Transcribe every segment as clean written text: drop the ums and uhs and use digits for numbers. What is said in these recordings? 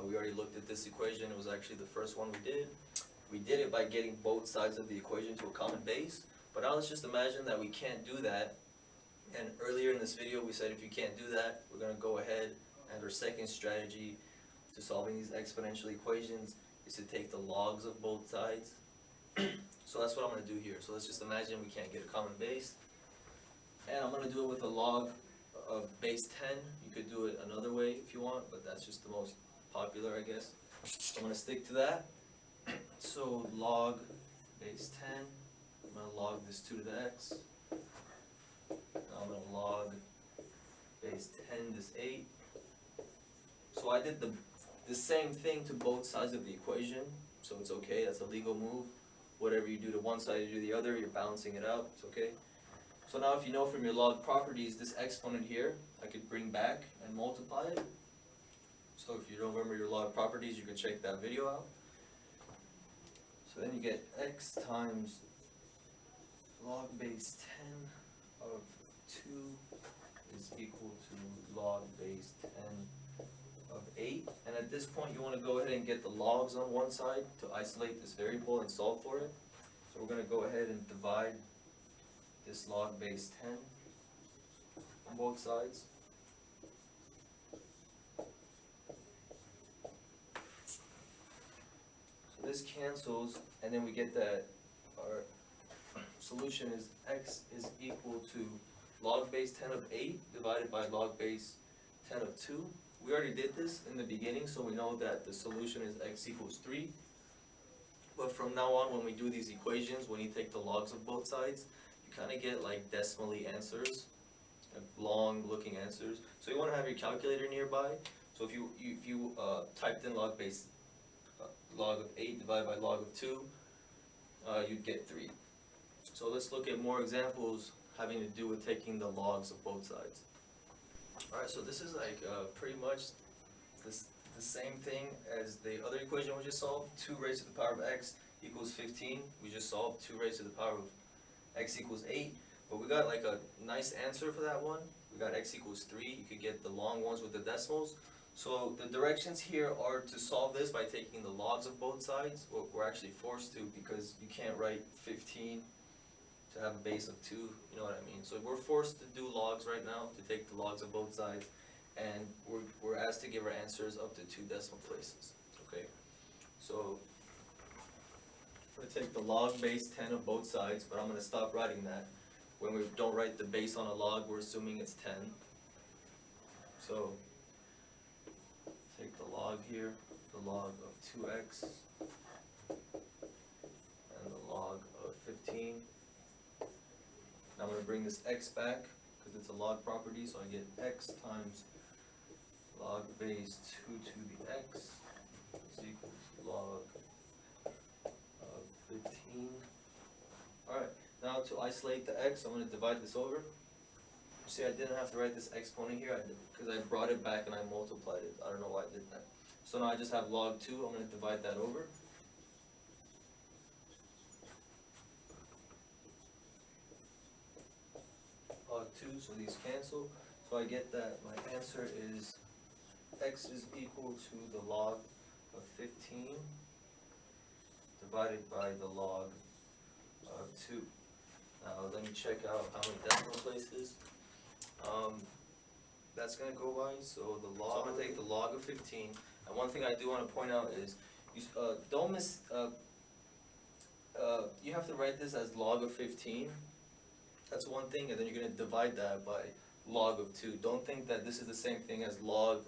We already looked at this equation. It was actually the first one we did. We did it by getting both sides of the equation to a common base. But now let's just imagine that we can't do that. And earlier in this video we said if you can't do that, we're going to go ahead and our second strategy to solving these exponential equations is to take the logs of both sides. So that's what I'm going to do here. So let's just imagine we can't get a common base. And I'm going to do it with a log of base 10. You could do it another way if you want, but that's just the most popular, I guess. So I'm going to stick to that. So log base 10, I'm going to log this 2 to the x. Now I'm going to log base 10 this 8. So I did the same thing to both sides of the equation, so it's okay, that's a legal move. Whatever you do to one side, you do the other, you're balancing it out, it's okay. So now if you know from your log properties, this exponent here, I could bring back and multiply it. So if you don't remember your log properties, you can check that video out. So then you get x times log base 10 of 2 is equal to log base 10 of 8. And at this point you want to go ahead and get the logs on one side to isolate this variable and solve for it. So we're going to go ahead and divide this log base 10 on both sides. So this cancels, and then we get that our solution is x is equal to log base 10 of 8 divided by log base 10 of 2. We already did this in the beginning, so we know that the solution is x equals 3. But from now on, when we do these equations, when you take the logs of both sides, you kind of get like decimally answers, like long looking answers. So you want to have your calculator nearby. So if you typed in log base log of 8 divided by log of 2, you'd get 3. So let's look at more examples having to do with taking the logs of both sides. Alright, so this is like pretty much the same thing as the other equation we just solved. 2 raised to the power of x equals 15. We just solved 2 raised to the power of x equals 8. But we got like a nice answer for that one. We got x equals 3. You could get the long ones with the decimals. So the directions here are to solve this by taking the logs of both sides. Well, we're actually forced to because you can't write 15 to have a base of 2, you know what I mean? So we're forced to do logs right now, to take the logs of both sides, and we're asked to give our answers up to 2 decimal places, okay? So I'm going to take the log base 10 of both sides, but I'm going to stop writing that. When we don't write the base on a log, we're assuming it's 10. So take the log here, the log of 2x, and the log of 15. Now I'm going to bring this x back because it's a log property, so I get x times log base 2 to the x is equal to log of 15. Alright, now to isolate the x, I'm going to divide this over. See, I didn't have to write this exponent here because I brought it back and I multiplied it. I don't know why I did that. So now I just have log 2, I'm going to divide that over. Log 2, so these cancel. So I get that my answer is x is equal to the log of 15 divided by the log of 2. Now let me check out how many decimal places that's going to go by. So the log, so I'm going to take the log of 15. And one thing I do want to point out is you don't miss, you have to write this as log of 15. That's one thing, and then you're going to divide that by log of 2. Don't think that this is the same thing as log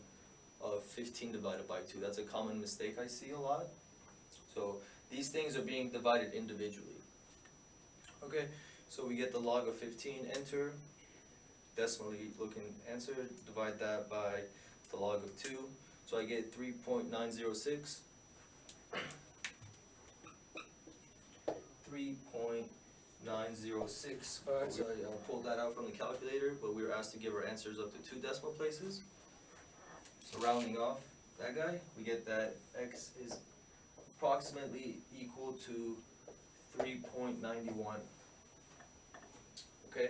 of 15 divided by 2. That's a common mistake I see a lot. So these things are being divided individually. Okay, so we get the log of 15, enter, decimally looking answer, divide that by the log of 2. So I get 3.906. 3.906. Alright, so I pulled that out from the calculator, but we were asked to give our answers up to 2 decimal places. So rounding off that guy, we get that x is approximately equal to 3.91. Okay?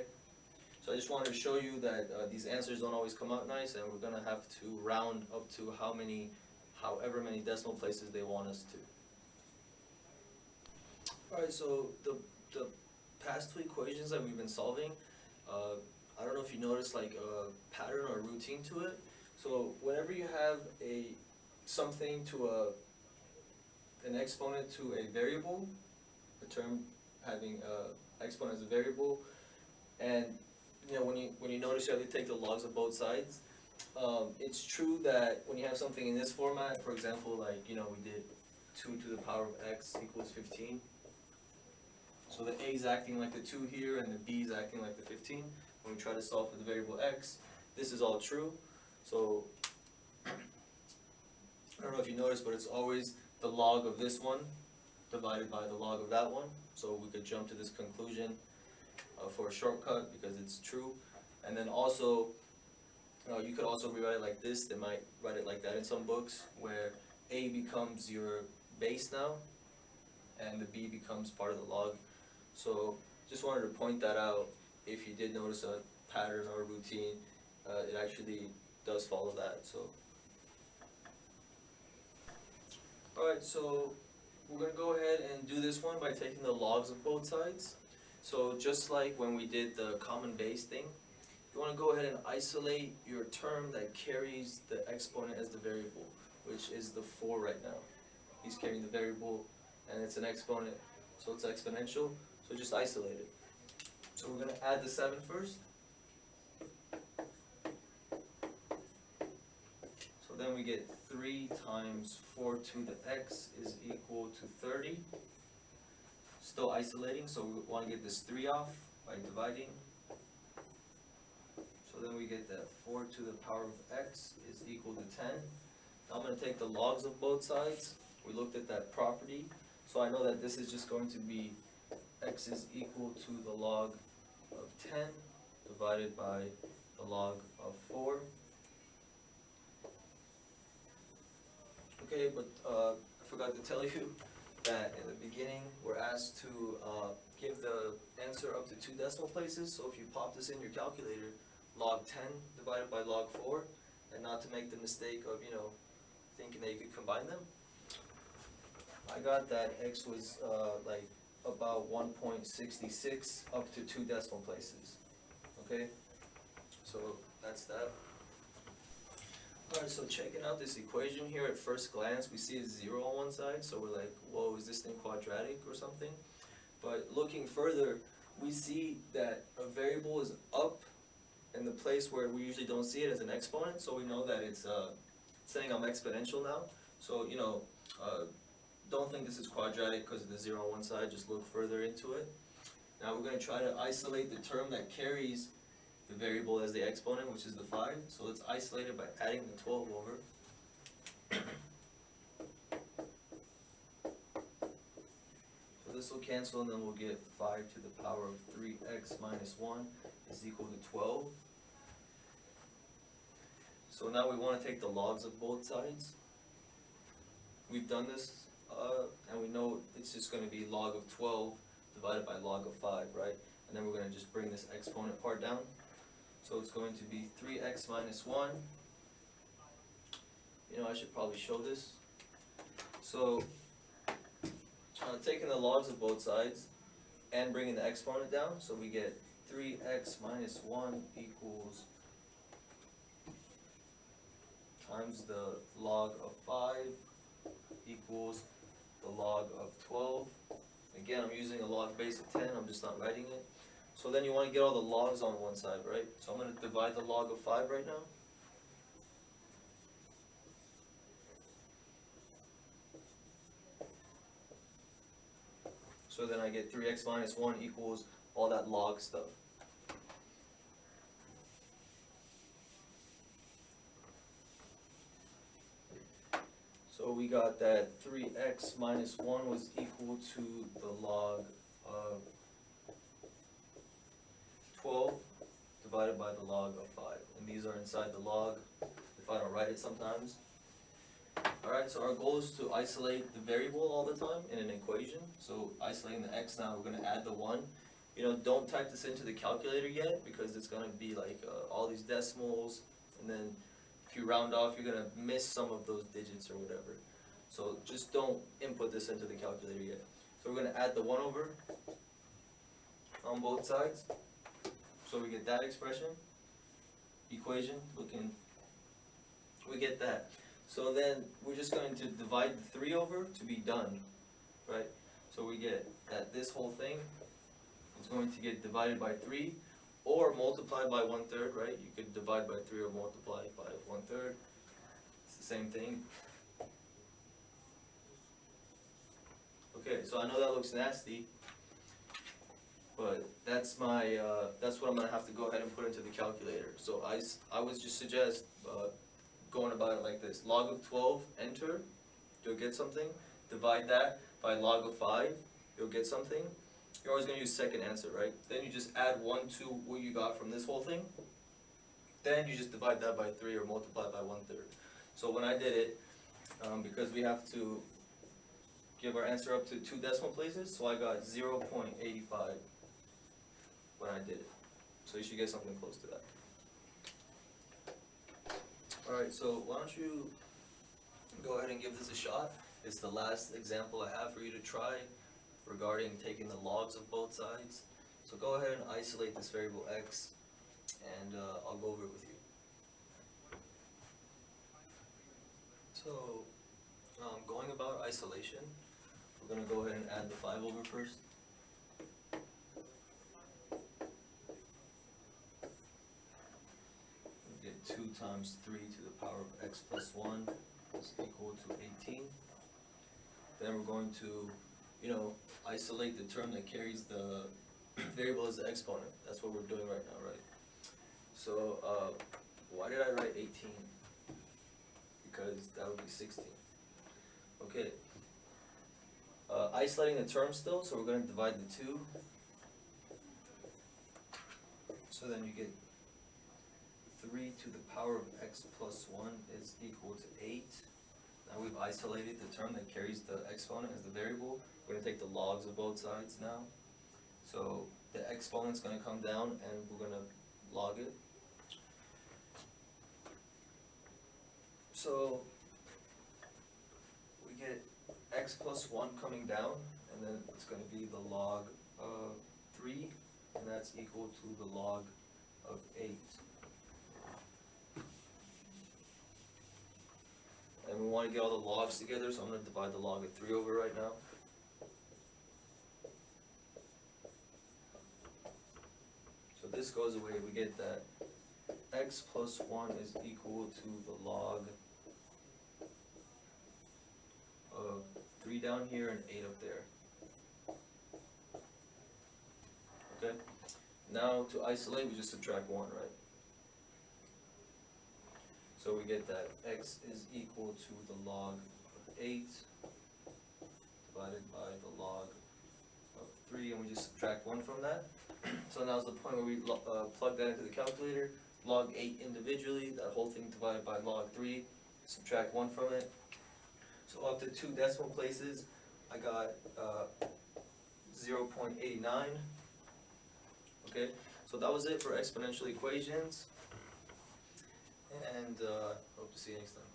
So I just wanted to show you that these answers don't always come out nice, and we're going to have to round up to how many however many decimal places they want us to. Alright, so the past two equations that we've been solving, I don't know if you noticed like a pattern or routine to it. So whenever you have something to an exponent to a variable, a term having exponent as a variable, and when you notice you have to take the logs of both sides, it's true that when you have something in this format, for example, like we did 2 to the power of x equals 15. So the a is acting like the 2 here, and the b is acting like the 15. When we try to solve for the variable x, this is all true. So I don't know if you noticed, but it's always the log of this one divided by the log of that one. So we could jump to this conclusion for a shortcut because it's true. And then also, you could also rewrite it like this. They might write it like that in some books, where a becomes your base now, and the b becomes part of the log. So just wanted to point that out. If you did notice a pattern or a routine, it actually does follow that. So, alright, so we're going to go ahead and do this one by taking the logs of both sides. So just like when we did the common base thing, you want to go ahead and isolate your term that carries the exponent as the variable, which is the 4 right now. He's carrying the variable, and it's an exponent, so it's exponential, so just isolate it. So we're going to add the 7 first. So then we get 3 times 4 to the x is equal to 30. Still isolating, so we want to get this 3 off by dividing. So then we get that 4 to the power of x is equal to 10. Now I'm going to take the logs of both sides. We looked at that property, so I know that this is just going to be x is equal to the log of 10 divided by the log of 4. Okay, but I forgot to tell you that in the beginning we're asked to give the answer up to 2 decimal places. So if you pop this in your calculator, log 10 divided by log 4, and not to make the mistake of thinking that you could combine them, I got that x was like about 1.66 up to 2 decimal places. Okay, so that's that. Alright, so checking out this equation here at first glance, we see a 0 on one side, so we're like, whoa, is this thing quadratic or something? But looking further, we see that a variable is up in the place where we usually don't see it as an exponent, so we know that it's saying I'm exponential now. So, don't think this is quadratic because of the 0 on one side, just look further into it. Now we're going to try to isolate the term that carries the variable as the exponent, which is the 5. So let's isolate it by adding the 12 over. So this will cancel, and then we'll get 5 to the power of 3x minus 1 is equal to 12. So now we want to take the logs of both sides. We've done this, and we know it's just going to be log of 12 divided by log of 5, right? And then we're going to just bring this exponent part down. So it's going to be 3x minus 1. I should probably show this. So taking the logs of both sides and bringing the exponent down, so we get 3x minus 1 equals times the log of 5 equals the log of 12. Again, I'm using a log base of 10, I'm just not writing it. So then you want to get all the logs on one side, right? So I'm going to divide the log of 5 right now. So then I get 3x minus 1 equals all that log stuff. So we got that 3x minus 1 was equal to the log of 12 divided by the log of 5. And these are inside the log if I don't write it sometimes. Alright, so our goal is to isolate the variable all the time in an equation. So isolating the x now, we're going to add the 1. Don't type this into the calculator yet because it's going to be like all these decimals, and then if you round off, you're gonna miss some of those digits or whatever. So just don't input this into the calculator yet. So we're gonna add the 1 over on both sides. So we get that equation, we get that. So then we're just going to divide the 3 over to be done, right? So we get that this whole thing is going to get divided by 3 or multiplied by 1/3, right? You could divide by 3 or multiply by 1/3. It's the same thing. Okay, so I know that looks nasty, but that's my that's what I'm gonna have to go ahead and put into the calculator. So I would just suggest going about it like this: log of 12, enter, you'll get something. Divide that by log of 5, you'll get something. You're always gonna use second answer, right? Then you just add 1 to what you got from this whole thing. Then you just divide that by 3 or multiply by 1/3. So when I did it, because we have to give our answer up to 2 decimal places, so I got 0.85 when I did it. So you should get something close to that. Alright, so why don't you go ahead and give this a shot. It's the last example I have for you to try regarding taking the logs of both sides. So go ahead and isolate this variable x, and I'll go over it with you. So going about isolation, we're going to go ahead and add the 5 over first. We get 2 times 3 to the power of x plus 1 is equal to 18. Then we're going to, isolate the term that carries the variable as the exponent. That's what we're doing right now, right? So why did I write 18? Because that would be 16. Okay. Isolating the term still, so we're going to divide the 2. So then you get 3 to the power of x plus 1 is equal to 8. Now we've isolated the term that carries the exponent as the variable. We're going to take the logs of both sides now. So the exponent's going to come down and we're going to log it. So we get x plus 1 coming down, and then it's going to be the log of 3, and that's equal to the log of 8. And we want to get all the logs together, so I'm going to divide the log of 3 over right now. So this goes away, we get that x plus 1 is equal to the log of 3 down here and 8 up there. Okay? Now to isolate, we just subtract 1, right? So we get that x is equal to the log of 8 divided by the log of 3, and we just subtract 1 from that. So now's the point where we plug that into the calculator. Log 8 individually, that whole thing divided by log 3, subtract 1 from it. So up to 2 decimal places, I got 0.89. Okay, so that was it for exponential equations. And hope to see you next time.